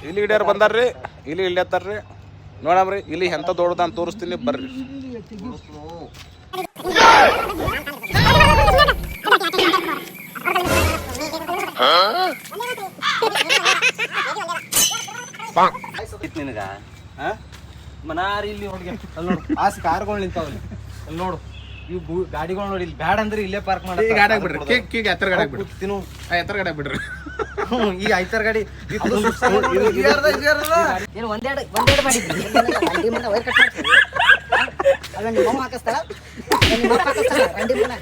ಇಲ್ಲಿ ಹಿಡಿಯಾರ ಬಂದಾರ್ರಿ, ಇಲ್ಲಿ ಇಳ್ಯತ್ತಾರ್ರಿ. ನೋಡಮ್ರಿ ಇಲ್ಲಿ ಎಂತ ದೊಡ್ಡದ ಅಂತ ತೋರಿಸ್ತೀನಿ ಬರ್ರಿ. ನಿನಗ ಮನಾರಿ ಇಲ್ಲಿ ಹುಡುಗಿ ಅಲ್ಲಿ ನೋಡು, ಆಸ್ ಕಾರ್ಗಳು ನಿಂತಾವಲ್ಲಿ ಅಲ್ಲಿ ನೋಡು. ಇವು ಗಾಡಿಗಳು ನೋಡಿ, ಇಲ್ಲಿ ಬ್ಯಾಡ ಅಂದ್ರೆ ಇಲ್ಲೇ ಪಾರ್ಕ್ ಮಾಡಿ ಗಾಡಿ ಬಿಡ್ರಿ, ಎತ್ತರ ಗಾಡಿ ಬಿಡ್ರಿ, ತಿನ್ನು ಎತ್ತರ ಗಾಡಿ ಬಿಡ್ರಿ. ಈ ಐತರ ಗಾಡಿ ಏನು ಒಂದೆರಡು ಮಾಡಿದ್ವಿ. ವೈರ್ ಕಟ್ ಮಾಡ್ತೀವಿ ಅದನ್ನ ನಿಮ್ಮ ಅಮ್ಮ ಹಾಕಿಸ್ತಾಳ, ನಿಮ್ಮ ಅಪ್ಪ ಹಾಕಿಸ್ತಾಳ ರಂಡಿ ಮನ.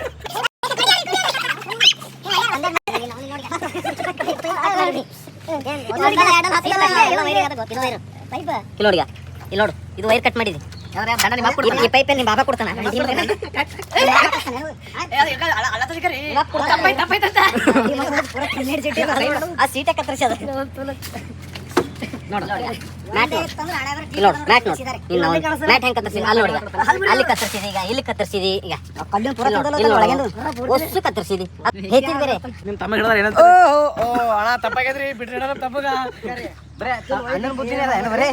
ಇಲ್ಲಿ ನೋಡು, ಇದು ವೈರ್ ಕಟ್ ಮಾಡಿದ್ವಿ. ಈ ಪೈಪ್ ನಿಮ್ಮ ಬಾಬಾ ಕೊಡ್ತಾನ. ಆ ಸೀಟೆ ಕತ್ತರಿಸಿ ಅದ ನೋಡು. ಮ್ಯಾಟ್ ನೋಡು, ಮ್ಯಾಟ್ ಹೆಂಗ್ ಕತ್ತರಿಸಿ ಅಲ್ಲಿ ನೋಡಿ. ಅಲ್ಲಿ ಕತ್ತರಿಸಿದಿ, ಈಗ ಇಲ್ಲಿ ಕತ್ತರಿಸಿದಿ, ಈಗ ಒಸ್ಸು ಕತ್ತರಿಸಿದಿ. ಹೇಳ್ತಿದ್ ಬೇರೆ ನಿಮ್ ತಮ್ಮ ಹೇಳಿದ್ರೆ ಏನಂತ? ಅಣ್ಣ ತಪ್ಪಾಗ್ಯದ್ರಿ ಬಿಡ್ರಿ ತಪ್ಪಗ ಬರೇ ಅಣ್ಣನ ಬುದ್ಧಿನೇ ಅದ ಏನು ಬರೇ.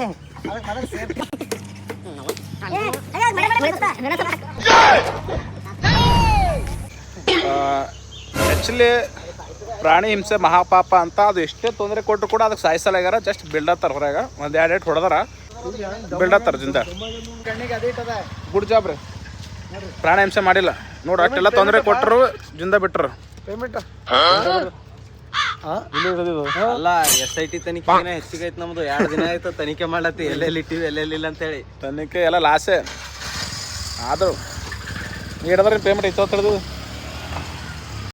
ಆ್ಯಕ್ಚುಲಿ ಪ್ರಾಣಿ ಹಿಂಸೆ ಮಹಾಪಾಪ ಅಂತ. ಅದು ಎಷ್ಟೇ ತೊಂದರೆ ಕೊಟ್ಟರು ಕೂಡ ಅದಕ್ಕೆ ಸಾಯಿಸಲಾಗ್ಯಾರ. ಜಸ್ಟ್ ಬಿಲ್ಡತ್ತಾರ ಹೊರಗ ಒಂದು 2 ಏಟ್ ಹೊಡೆದಾರ, ಬಿಲ್ಡತ್ತಾರ ಜಿಂದ. ಗುಡ್ ಜಾಬ್ ರೀ, ಪ್ರಾಣಿ ಹಿಂಸೆ ಮಾಡಿಲ್ಲ ನೋಡು. ಅಷ್ಟೆಲ್ಲ ತೊಂದರೆ ಕೊಟ್ಟರು, ಜಿಂದ ಬಿಟ್ರು. ಪೇಮೆಂಟ್ ಅಲ್ಲ SIT ತನಿಖೆ ಹೆಚ್ಚಿಗೆ ಐತಿ ನಮ್ದು. 2 ದಿನ ಆಯ್ತು ತನಿಖೆ ಮಾಡ್ಲತ್ತಿ, ಎಲ್ಲೆಲ್ಲಿ ಇಟ್ಟಿವಿ ಎಲ್ಲೆಲ್ಲಿಲ್ಲ ಅಂತೇಳಿ. ತನಿಖೆ ಎಲ್ಲ ಲಾಸೆ ಆದರು. ನೀಡಿದ್ರೆ ಪೇಮೆಂಟ್ ಇತ್ತು ತಿಳಿದು